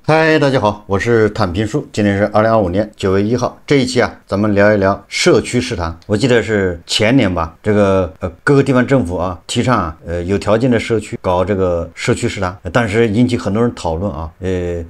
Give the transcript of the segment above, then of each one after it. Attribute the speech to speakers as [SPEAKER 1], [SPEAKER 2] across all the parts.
[SPEAKER 1] 嗨，大家好，我是坦平叔。今天是2025年9月1号。这一期咱们聊一聊社区食堂。我记得是前年吧，这个各个地方政府提倡有条件的社区搞这个社区食堂，但是引起很多人讨论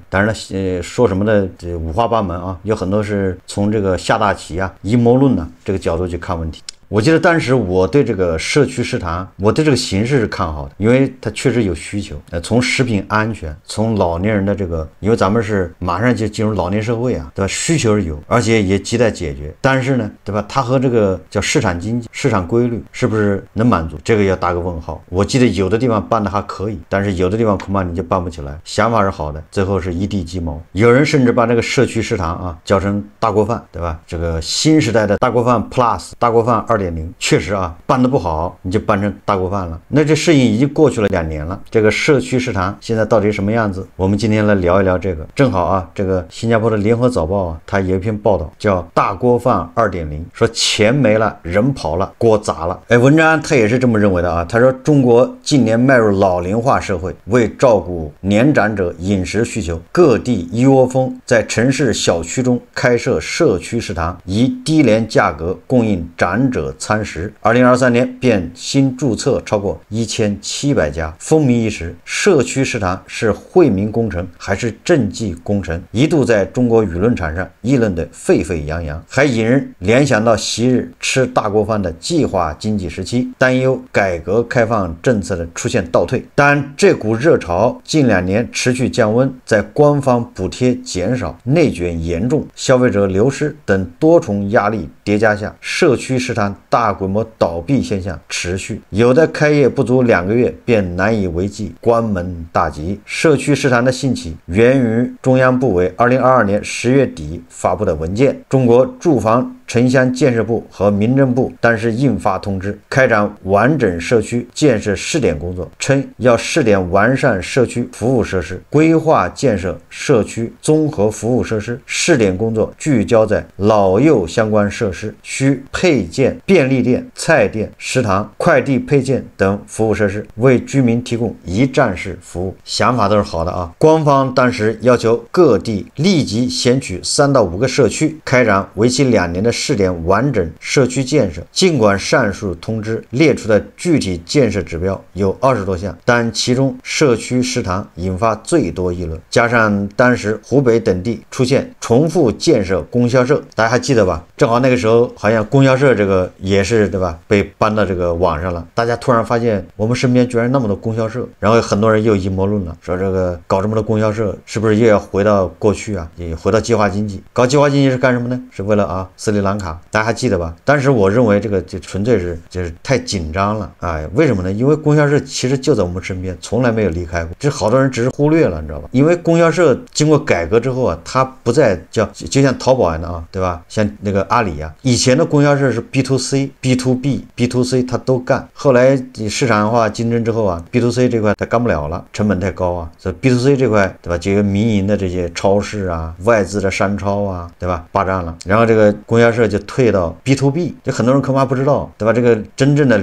[SPEAKER 1] 当然了，说什么的五花八门有很多是从这个下大棋阴谋论这个角度去看问题。我记得当时我对这个社区食堂，我对这个形式是看好的，因为它确实有需求。从食品安全，从老年人的这个，因为咱们是马上就进入老年社会对吧？需求是有，而且也亟待解决。但是呢，对吧？它和这个叫市场经济、市场规律是不是能满足？这个要打个问号。我记得有的地方办的还可以，但是有的地方恐怕你就办不起来。想法是好的，最后是一地鸡毛。有人甚至把这个社区食堂叫成大锅饭，对吧？这个新时代的大锅饭 Plus、大锅饭2.0，确实办得不好，你就办成大锅饭了。那这事情已经过去了2年了。这个社区食堂现在到底什么样子？我们今天来聊一聊这个。正好这个新加坡的联合早报它有一篇报道叫大锅饭2.0，说钱没了，人跑了，锅砸了。文章他也是这么认为的他说中国近年迈入老龄化社会，为照顾年长者饮食需求，各地一窝蜂在城市小区中开设社区食堂，以低廉价格供应长者餐食。2023年便新注册超过1700家，风靡一时。社区食堂是惠民工程还是政绩工程，一度在中国舆论场上议论得沸沸扬扬，还引人联想到昔日吃大锅饭的计划经济时期，担忧改革开放政策的出现倒退。但这股热潮近2年持续降温，在官方补贴减少、内卷严重、消费者流失等多重压力叠加下，社区食堂大规模倒闭现象持续，有的开业不足2个月便难以为继，关门大吉。社区食堂的兴起源于中央部委2022年10月底发布的文件，中国住房城乡建设部和民政部当时印发通知，开展完整社区建设试点工作，称要试点完善社区服务设施，规划建设社区综合服务设施。试点工作聚焦在老幼相关设施，需配建便利店、菜店、食堂、快递配件等服务设施，为居民提供一站式服务。想法都是好的官方当时要求各地立即选取3到5个社区，开展为期2年的试点完整社区建设。尽管上述通知列出的具体建设指标有20多项，但其中社区食堂引发最多议论，加上当时湖北等地出现重复建设供销社，大家还记得吧？正好那个时候好像供销社这个也是对吧，被搬到这个网上了。大家突然发现我们身边居然那么多供销社，然后很多人又阴谋论了，说这个搞这么多供销社是不是又要回到过去也回到计划经济？搞计划经济是干什么呢？是为了斯里兰卡，大家还记得吧？当时我认为这个就纯粹是就是太紧张了为什么呢？因为供销社其实就在我们身边，从来没有离开过，这好多人只是忽略了，你知道吧？因为供销社经过改革之后它不再叫就像淘宝一样的对吧？像那个阿里以前的供销社是 B2C、B2B、B2C 它都干，后来市场化竞争之后B2C 这块它干不了了，成本太高所以 B2C 这块对吧？这个民营的这些超市外资的商超对吧？霸占了，然后这个供销社就退到 B2B， 这很多人恐怕不知道对吧？这个真正的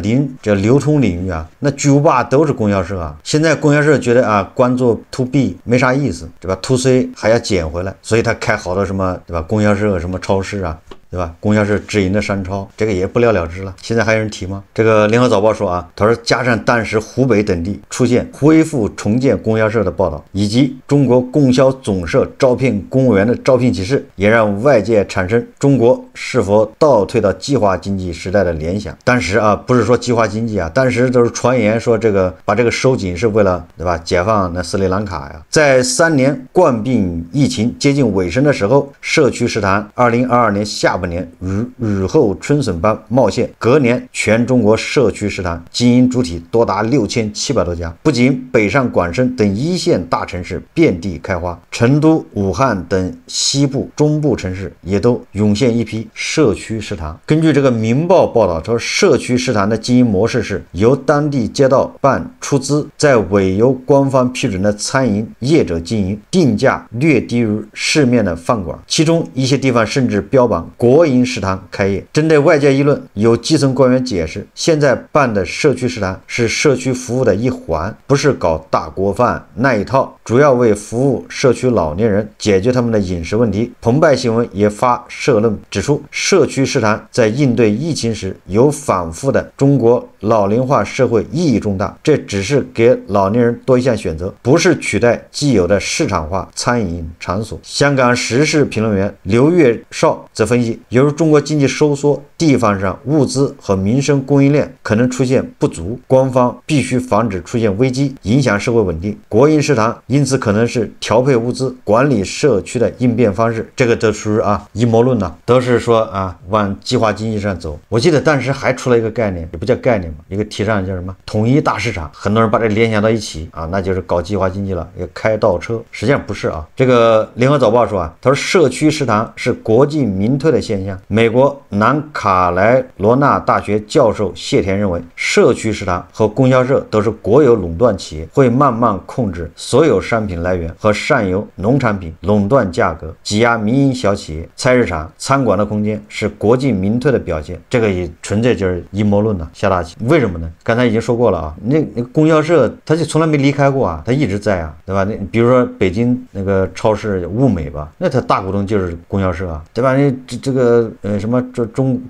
[SPEAKER 1] 流通领域那巨无霸都是供销社现在供销社觉得光做 To B 没啥意思对吧？ To C 还要捡回来，所以他开好多什么对吧？供销社什么超市对吧？供销社直营的商超，这个也不了了之了。现在还有人提吗？这个联合早报说他说加上当时湖北等地出现恢复重建供销社的报道，以及中国供销总社招聘公务员的招聘启事，也让外界产生中国是否倒退到计划经济时代的联想。当时不是说计划经济当时都是传言说这个把这个收紧是为了对吧？解放那斯里兰卡在3年冠病疫情接近尾声的时候，社区食堂2022年下半年雨后春笋般冒现，隔年全中国社区食堂经营主体多达6700多家，不仅北上广深等1线大城市遍地开花，成都、武汉等西部、中部城市也都涌现一批社区食堂。根据这个明报报道说，社区食堂的经营模式是由当地街道办出资，在委由官方批准的餐饮业者经营，定价略低于市面的饭馆，其中一些地方甚至标榜国国营食堂开业。针对外界议论，有基层官员解释，现在办的社区食堂是社区服务的一环，不是搞大锅饭那一套，主要为服务社区老年人，解决他们的饮食问题。澎湃新闻也发社论指出，社区食堂在应对疫情时有反复的中国老龄化社会意义重大，这只是给老年人多一项选择，不是取代既有的市场化餐饮场所。香港时事评论员刘月绍则分析，由于中国经济收缩，地方上物资和民生供应链可能出现不足，官方必须防止出现危机，影响社会稳定。国营食堂因此可能是调配物资、管理社区的应变方式。这个都属于阴谋论呢，都是说往计划经济上走。我记得当时还出了一个概念，也不叫概念嘛，一个提倡叫什么统一大市场，很多人把这联想到一起那就是搞计划经济了，也开倒车。实际上不是这个联合早报说他说社区食堂是国进民退的现象。美国南卡莱罗纳大学教授谢田认为，社区食堂和供销社都是国有垄断企业，会慢慢控制所有商品来源和上游农产品，垄断价格，挤压民营小企业。菜市场、餐馆的空间是国进民退的表现。这个也纯粹就是阴谋论下大棋。为什么呢？刚才已经说过了那个供销社他就从来没离开过他一直在对吧？比如说北京那个超市物美吧，那他大股东就是供销社对吧？这个什么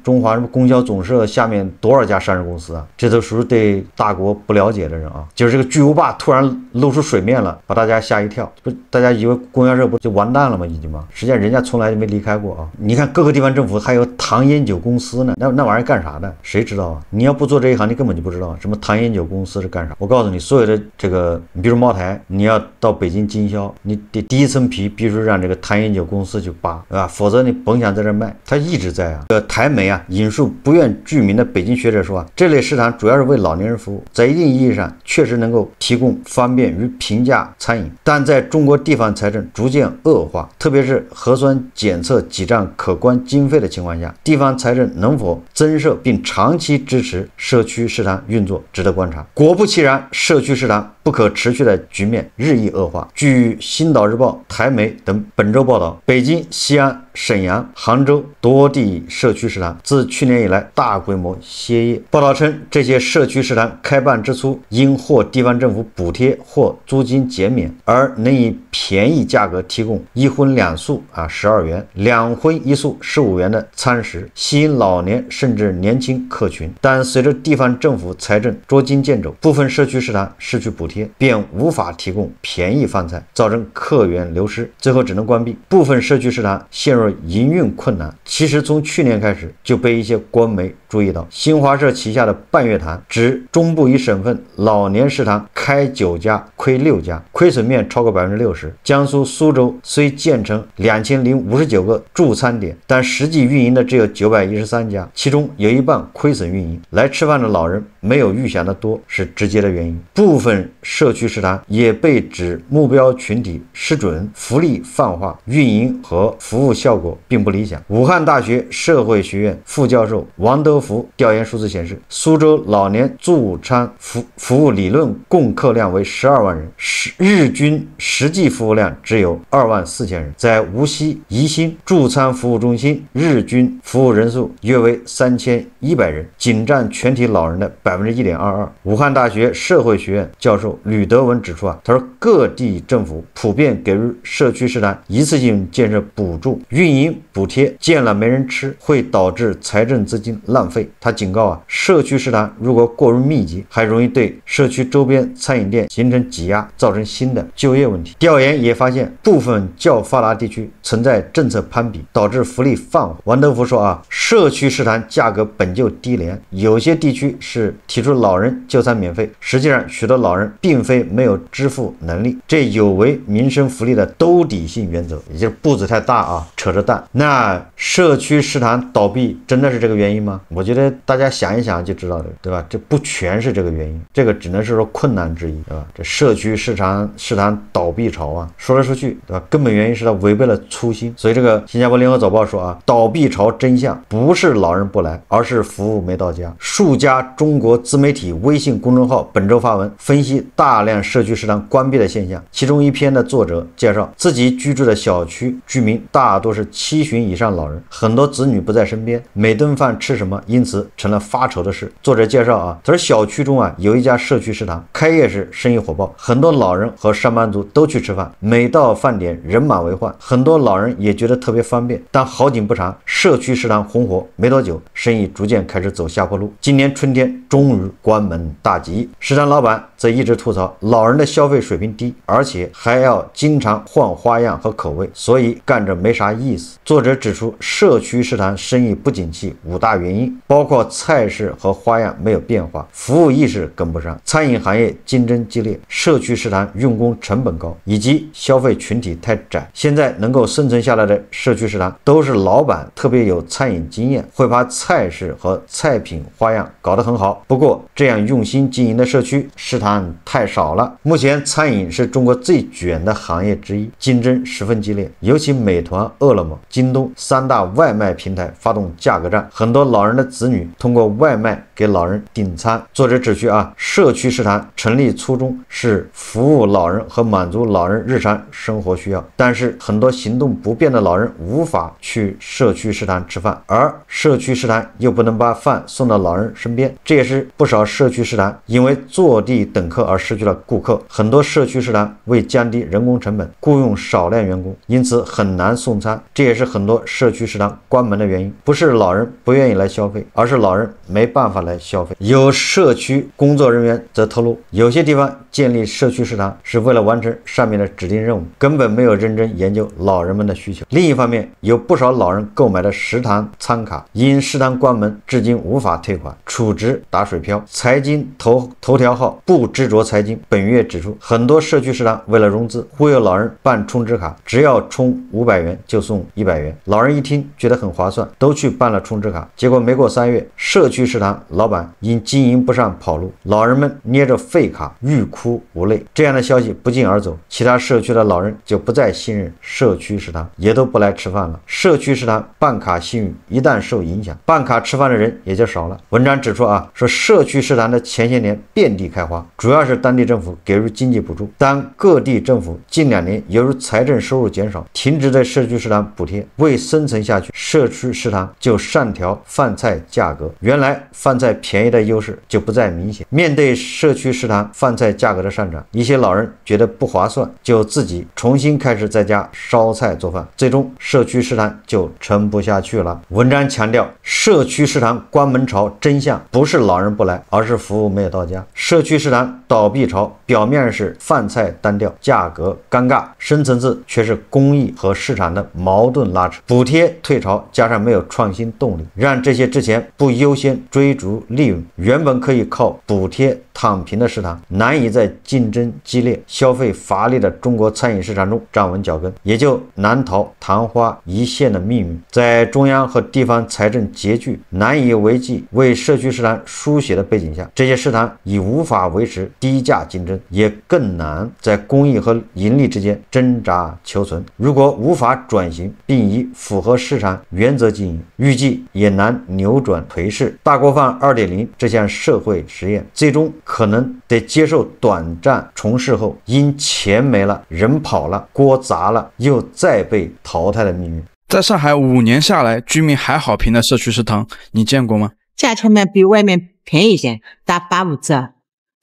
[SPEAKER 1] 中华什么供销总社下面多少家上市公司这都属于对大国不了解的人就是这个巨无霸突然露出水面了，把大家吓一跳，不大家以为供销社不就完蛋了吗？已经吗？实际上人家从来就没离开过你看各个地方政府还有糖烟酒公司呢，那玩意儿干啥的？谁知道你要不做这一行，你根本就不知道什么糖烟酒公司是干啥。我告诉你，所有的这个，你比如茅台，你要到北京经销，你得第一层皮必须让这个糖烟酒公司去扒，对吧？否则你甭想在这卖。他一直在台媒引述不愿具名的北京学者说这类食堂主要是为老年人服务，在一定意义上确实能够提供方便与平价餐饮，但在中国地方财政逐渐恶化，特别是核酸检测挤占可观经费的情况下，地方财政能否增设并长期支持社区食堂运作，值得观察。果不其然，社区食堂不可持续的局面日益恶化。据《新岛日报》、台媒等本周报道，北京、西安、沈阳、杭州多地社区食堂自去年以来大规模歇业。报道称，这些社区食堂开办之初，因获地方政府补贴或租金减免，而能以便宜价格提供一荤两素12元、两荤一素15元的餐食，吸引老年甚至年轻客群。但随着地方政府财政捉襟见肘，部分社区食堂失去补贴，便无法提供便宜饭菜，造成客源流失，最后只能关闭。部分社区食堂陷入营运困难。其实从去年开始就被一些官媒注意到，新华社旗下的半月谈指中部一省份老年食堂开9家亏6家，亏损面超过60%。江苏苏州虽建成2059个助餐点，但实际运营的只有913家，其中有一半亏损运营。来吃饭的老人没有预想的多，是直接的原因。部分社区食堂也被指目标群体失准，福利泛化，运营和服务效果并不理想。武汉大学社会学院副教授王德福调研数字显示，苏州老年助餐服务理论供客量为12万人，日均实际服务量只有2万4千人。在无锡宜兴助餐服务中心，日均服务人数约为3100人，仅占全体老人的1.22%。武汉大学社会学院教授吕德文指出他说各地政府普遍给予社区食堂一次性建设补助、运营补贴，建了没人吃，会导致财政资金浪费。他警告社区食堂如果过于密集，还容易对社区周边餐饮店形成挤压，造成新的就业问题。调研也发现，部分较发达地区存在政策攀比，导致福利泛化。王德福说社区食堂价格本就低廉，有些地区是提出老人就餐免费，实际上许多老人并非没有支付能力，这有违民生福利的兜底性原则，也就是步子太大扯着蛋。那社区食堂倒闭真的是这个原因吗？我觉得大家想一想就知道了，对吧？这不全是这个原因，这个只能是说困难之一，对吧？这社区食堂倒闭潮说来说去，对吧？根本原因是它违背了初心。所以这个新加坡联合早报说倒闭潮真相不是老人不来，而是服务没到家。数家中国自媒体微信公众号本周发文分析大量社区食堂关闭的现象，其中一篇的作者介绍，自己居住的小区居民大多是是7旬以上老人，很多子女不在身边，每顿饭吃什么，因此成了发愁的事。作者介绍啊，他说小区中啊有一家社区食堂，开业时生意火爆，很多老人和上班族都去吃饭，每到饭点人满为患，很多老人也觉得特别方便。但好景不长，社区食堂红火没多久，生意逐渐开始走下坡路。今年春天终于关门大吉。食堂老板则一直吐槽老人的消费水平低，而且还要经常换花样和口味，所以干着没啥意思。作者指出，社区食堂生意不景气5大原因，包括菜式和花样没有变化，服务意识跟不上，餐饮行业竞争激烈，社区食堂用工成本高，以及消费群体太窄。现在能够生存下来的社区食堂都是老板特别有餐饮经验，会把菜式和菜品花样搞得很好。不过这样用心经营的社区食堂太少了。目前餐饮是中国最卷的行业之一，竞争十分激烈，尤其美团、饿了么、京东3大外卖平台发动价格战，很多老人的子女通过外卖给老人订餐。作者指出啊，社区食堂成立初衷是服务老人和满足老人日常生活需要，但是很多行动不便的老人无法去社区食堂吃饭，而社区食堂又不能把饭送到老人身边，这也是不少社区食堂因为坐地等客而失去了顾客。很多社区食堂为降低人工成本，雇佣少量员工，因此很难送餐，这也是很多社区食堂关门的原因。不是老人不愿意来消费，而是老人没办法来消费。有社区工作人员则透露，有些地方建立社区食堂是为了完成上面的指定任务，根本没有认真研究老人们的需求。另一方面，有不少老人购买的食堂餐卡因食堂关门至今无法退款，储值打水漂。财经头条号不执着财经本月指出，很多社区食堂为了融资忽悠老人办充值卡，只要充500元就送100元。老人一听觉得很划算，都去办了充值卡。结果没过3月，社区食堂老板因经营不善跑路，老人们捏着废卡欲哭无泪。这样的消息不胫而走，其他社区的老人就不再信任社区食堂，也都不来吃饭了。社区食堂办卡信誉一旦受影响，办卡吃饭的人也就少了。文章指出啊，说社区食堂的前些年遍地开花，主要是当地政府给予经济补助，但各地政府近2年由于财政收入减少，停止对社区食堂补贴，为生存下去，社区食堂就上调饭菜价格，原来饭菜便宜的优势就不再明显。面对社区食堂饭菜价格的上涨，一些老人觉得不划算，就自己重新开始在家烧菜做饭，最终社区食堂就撑不下去了。文章强调，社区食堂关门潮真相不是老人不来，而是服务没有到家。社区食堂倒闭潮表面是饭菜单调，价格尴尬，深层次却是公益和市场的矛盾拉扯。补贴退潮加上没有创新动力，让这些之前不优先追逐利润，原本可以靠补贴躺平的食堂，难以在竞争激烈、消费乏力的中国餐饮市场中站稳脚跟，也就难逃昙花一现的命运。在中央和地方财政拮据、难以为继为社区食堂输血的背景下，这些食堂已无法维持低价竞争，也更难在公益和盈利之间挣扎求存。如果无法转型并以符合市场原则经营，预计也难扭转颓势。大锅饭 2.0 这项社会实验最终可能得接受短暂重试后，因钱没了、人跑了、锅砸了，又再被淘汰的命运。
[SPEAKER 2] 在上海5年下来，居民还好评的社区食堂，你见过吗？
[SPEAKER 3] 价钱嘛比外面便宜一些，打8、5折，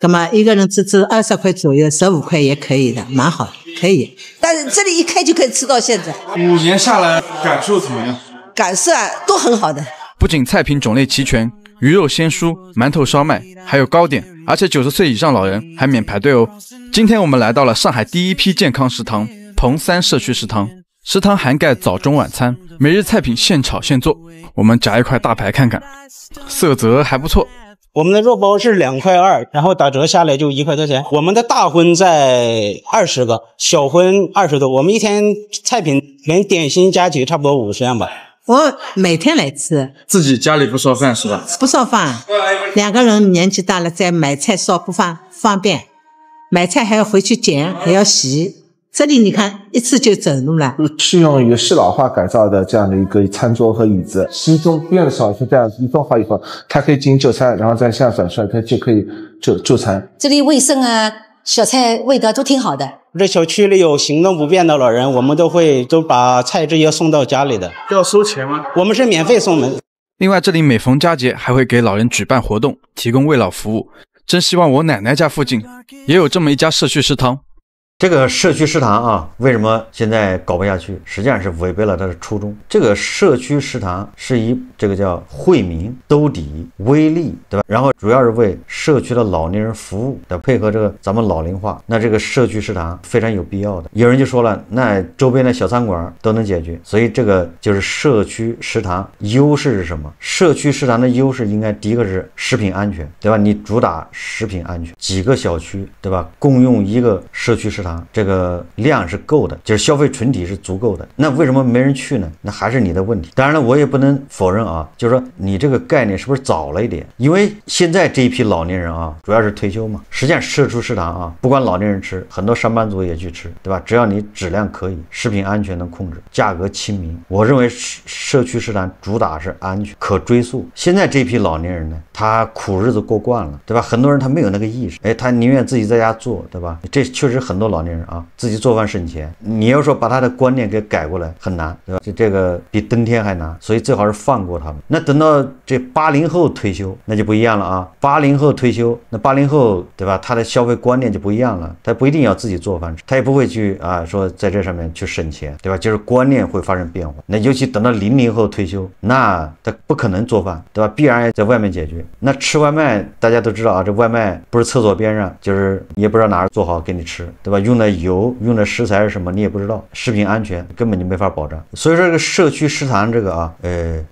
[SPEAKER 3] 那么一个人只20块左右，15块也可以的，蛮好的，可以。但是这里一开就可以吃到现在。
[SPEAKER 2] 5年下来感受怎么样？
[SPEAKER 3] 感受啊，都很好的。
[SPEAKER 2] 不仅菜品种类齐全，鱼肉鲜蔬、馒头烧麦，还有糕点，而且90岁以上老人还免排队哦。今天我们来到了上海第一批健康食堂彭3社区食堂，食堂涵盖早中晚餐，每日菜品现炒现做。我们夹一块大排看看，色泽还不错。
[SPEAKER 4] 我们的肉包是2块2，然后打折下来就1块多钱。我们的大荤在20个，小荤20多。我们一天菜品连点心加起差不多50样吧。
[SPEAKER 3] 我每天来吃。
[SPEAKER 2] 自己家里不烧饭是吧？
[SPEAKER 3] 不烧饭，2个人年纪大了再买菜烧不方便，买菜还要回去捡，还要洗。这里你看一次就走路了，
[SPEAKER 5] 是用一个适老化改造的这样的一个餐桌和椅子，西中边的少是这样，一做好以后，它可以进行就餐，然后再向转出来，它就可以就餐。
[SPEAKER 6] 这里卫生啊，小菜味道都挺好的。
[SPEAKER 4] 这小区里有行动不便的老人，我们都把菜直接送到家里的。
[SPEAKER 2] 要收钱吗？
[SPEAKER 4] 我们是免费送的。
[SPEAKER 2] 另外，这里每逢佳节还会给老人举办活动，提供慰老服务。真希望我奶奶家附近也有这么一家社区食堂。
[SPEAKER 1] 这个社区食堂啊，为什么现在搞不下去？实际上是违背了它的初衷。这个社区食堂是以这个叫惠民、兜底、微利，对吧？然后主要是为社区的老年人服务的，配合这个咱们老龄化。那这个社区食堂非常有必要的。有人就说了，那周边的小餐馆都能解决，所以这个就是社区食堂优势是什么？社区食堂的优势应该第一个是食品安全，对吧？你主打食品安全，几个小区，对吧？共用一个社区食堂。这个量是够的，就是消费群体是足够的。那为什么没人去呢？那还是你的问题。当然了，我也不能否认啊，就是说你这个概念是不是早了一点？因为现在这一批老年人啊，主要是退休嘛，实际上社区食堂啊，不光老年人吃，很多上班族也去吃，对吧？只要你质量可以，食品安全能控制，价格亲民，我认为社区食堂主打是安全、可追溯。现在这批老年人呢，他苦日子过惯了，对吧？很多人他没有那个意识，他宁愿自己在家做，对吧？这确实很多老年人啊，自己做饭省钱。你要说把他的观念给改过来很难，对吧？这个比登天还难，所以最好是放过他们。那等到这80后退休，那就不一样了啊。80后退休，那80后对吧？他的消费观念就不一样了，他不一定要自己做饭吃，他也不会去说在这上面去省钱，对吧？就是观念会发生变化。那尤其等到00后退休，那他不可能做饭，对吧？必然在外面解决。那吃外卖，大家都知道啊，这外卖不是厕所边上，就是你也不知道哪儿做好给你吃，对吧？用的油、用的食材是什么，你也不知道，食品安全根本就没法保障。所以说这个社区食堂这个啊，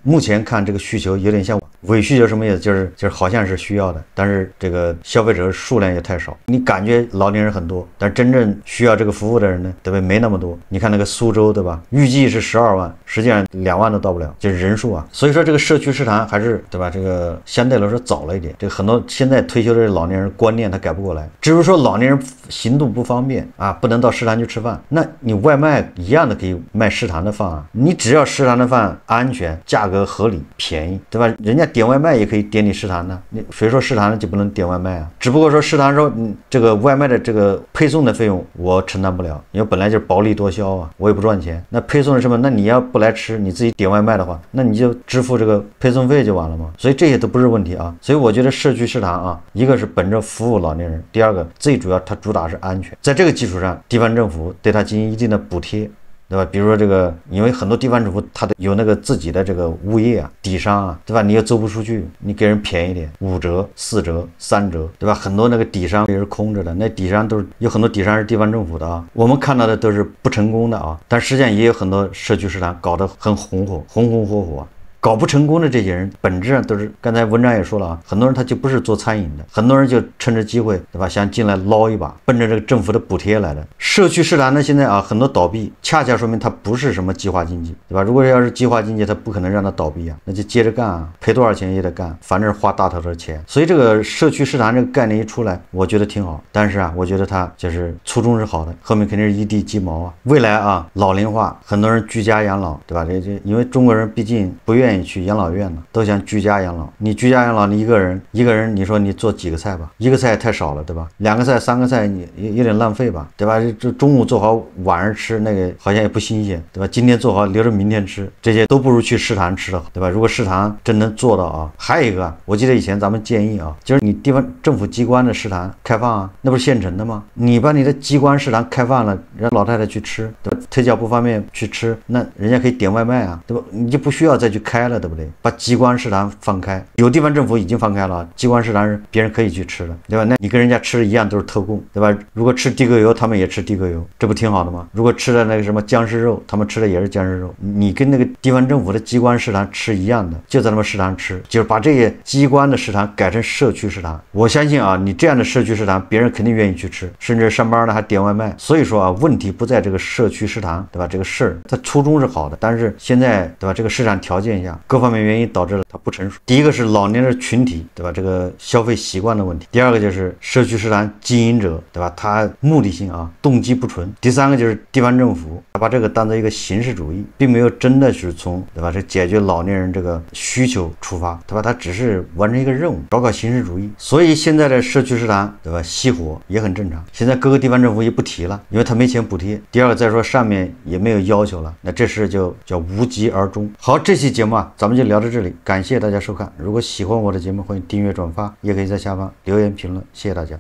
[SPEAKER 1] 目前看这个需求有点像伪需求，什么意思？就是好像是需要的，但是这个消费者数量也太少。你感觉老年人很多，但真正需要这个服务的人呢，对吧？没那么多。你看那个苏州，对吧？预计是12万，实际上2万都到不了，就是人数啊。所以说这个社区食堂还是对吧？这个相对来说早了一点。这个很多现在退休的老年人观念他改不过来，只是说老年人行动不方便啊，不能到食堂去吃饭，那你外卖一样的可以卖食堂的饭啊。你只要食堂的饭安全、价格合理、便宜，对吧？人家点外卖也可以点你食堂的，你谁说食堂的就不能点外卖啊？只不过说食堂说这个外卖的这个配送的费用我承担不了，因为本来就是薄利多销啊，我也不赚钱。那配送的什么？那你要不来吃，你自己点外卖的话，那你就支付这个配送费就完了嘛。所以这些都不是问题啊。所以我觉得社区食堂啊，一个是本着服务老年人，第二个最主要它主打是安全。在这个基础上，地方政府对它进行一定的补贴，对吧？比如说这个，因为很多地方政府它的有那个自己的这个物业啊、底商啊，对吧？你又走不出去，你给人便宜点，5折、4折、3折，对吧？很多那个底商也是空着的，那底商都是有很多底商是地方政府的啊，我们看到的都是不成功的啊，但实际上也有很多社区食堂搞得很红火火。搞不成功的这些人，本质上都是刚才文章也说了啊，很多人他就不是做餐饮的，很多人就趁着机会，对吧？想进来捞一把，奔着这个政府的补贴来的。社区食堂呢，现在啊很多倒闭，恰恰说明它不是什么计划经济，对吧？如果要是计划经济，它不可能让它倒闭啊，那就接着干啊，赔多少钱也得干，反正花大头的钱。所以这个社区食堂这个概念一出来，我觉得挺好，但是啊，我觉得它就是初衷是好的，后面肯定是一地鸡毛啊。未来啊，老龄化，很多人居家养老，对吧？这因为中国人毕竟不愿意去养老院了，都想居家养老。你居家养老，你一个人，你说你做几个菜吧？一个菜太少了，对吧？2个菜、3个菜，你有点浪费吧，对吧？这中午做好，晚上吃那个好像也不新鲜，对吧？今天做好留着明天吃，这些都不如去食堂吃的好，对吧？如果食堂真能做到啊，还有一个，我记得以前咱们建议啊，就是你地方政府机关的食堂开放啊，那不是现成的吗？你把你的机关食堂开放了，让老太太去吃，对吧？腿脚不方便去吃，那人家可以点外卖啊，对吧？你就不需要再去开了，对不对？把机关食堂放开，有地方政府已经放开了，机关食堂是别人可以去吃的，对吧？那你跟人家吃的一样都是特供，对吧？如果吃地沟油，他们也吃地沟油，这不挺好的吗？如果吃的那个什么僵尸肉，他们吃的也是僵尸肉，你跟那个地方政府的机关食堂吃一样的，就在他们食堂吃，就是把这些机关的食堂改成社区食堂。我相信啊，你这样的社区食堂，别人肯定愿意去吃，甚至上班呢还点外卖。所以说啊，问题不在这个社区食堂，对吧？这个事儿它初衷是好的，但是现在对吧，这个市场条件下下，各方面原因导致了它不成熟。第一个是老年人群体，对吧？这个消费习惯的问题。第二个就是社区食堂经营者，对吧？他目的性啊，动机不纯。第三个就是地方政府，他把这个当做一个形式主义，并没有真的是从，对吧？这解决老年人这个需求出发，对吧？他只是完成一个任务，搞形式主义。所以现在的社区食堂，对吧？熄火也很正常。现在各个地方政府也不提了，因为他没钱补贴。第二个再说上面也没有要求了，那这事就叫无疾而终。好，这期节目啊，咱们就聊到这里，感谢大家收看。如果喜欢我的节目，欢迎订阅转发，也可以在下方留言评论，谢谢大家。